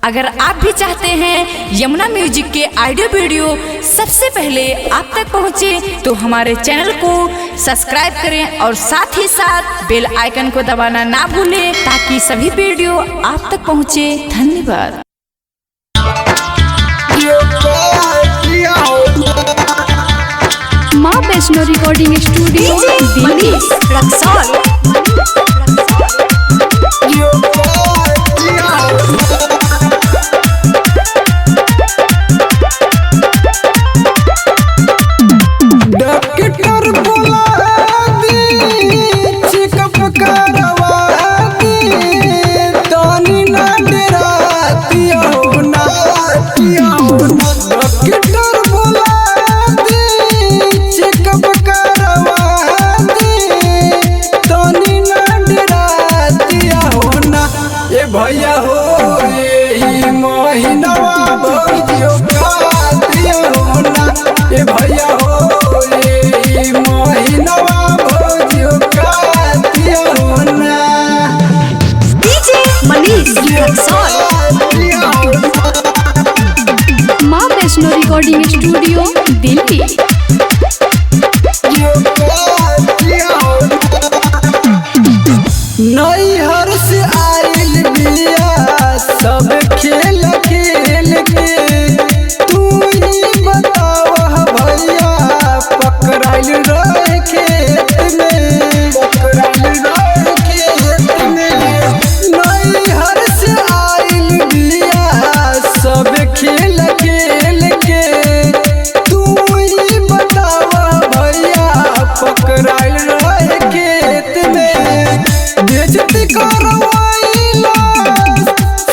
अगर आप भी चाहते हैं यमुना म्यूजिक के ऑडियो वीडियो सबसे पहले आप तक पहुंचे तो हमारे चैनल को सब्सक्राइब करें और साथ ही साथ बेल आइकन को दबाना ना भूलें ताकि सभी वीडियो आप तक पहुंचे। धन्यवाद। माँ वैष्णो रिकॉर्डिंग स्टूडियो दिल्ली रक्सौल। भैया हो ये महीनवा भौजियो का दिया हो ना, ये भैया हो ये महीनवा भौजियो का दिया हो ना। डीजे मनीष रक्सौल। माँ वैष्णो रिकॉर्डिंग स्टूडियो दिल्ली। नैहर से आइल बिया सब खेल खेल के, तू ही बताव भैया पकड़ाइल रहे खेत में, पकड़ाइल रहे खेत में। नैहर से आइल बिया सब खेल खेल के, तू ही बताव भैया पकड़ाइल रहे खेत में। बेइज्जती करवाइला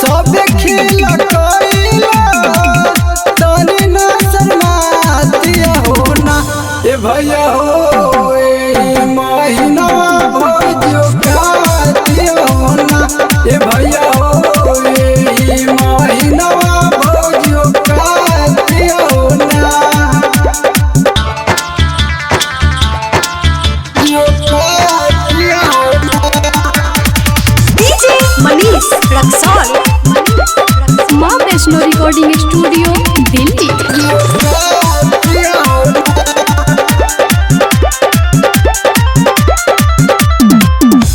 सब खेल कइला, तनी ना शर्मातिया हो ना, ए भैया हो ए महीना भौजियो का दिया हो ना, ए भैया हो ए महीना भौजियो का दिया हो ना। मनीष रक्सौल। माँ वैष्णो रिकॉर्डिंग स्टूडियो दिल्ली।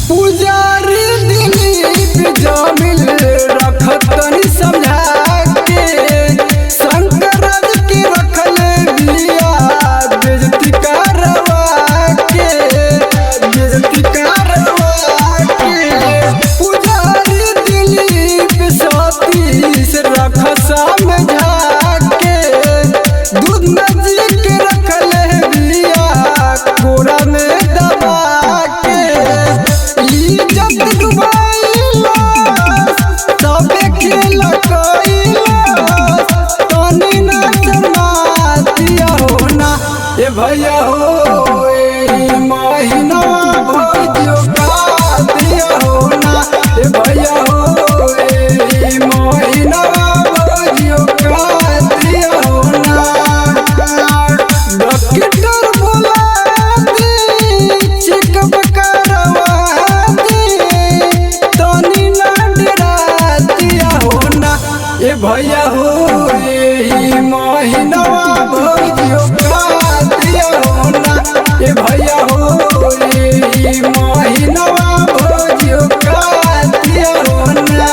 पुजारी दिलीप जामिल रखत तनी समझा के, शंकर के रखल बिया बेइज्जती करवा के, बेइज्जती करवा के। पुजारी दिलीप सतीश रख समझा के, दूध में जी के रखल बिया कोरा में दबा के। इज्जत डुबाइला सबे खेल कइला, तनी ना शर्मातिया हो ना, ए भैया हो ए महीना भौजियो का दिया हो ना, ए भैया हो ए महीना भौजियो का दिया हो ना। डॉक्टर बोला दे चेकअप करवा दे, तनी ना डरातिया हो ना, ए भैया हो ए महीना भौजियो का दिया हो ना, ए भैया हो ए महीना भौजियो का दिया हो ना।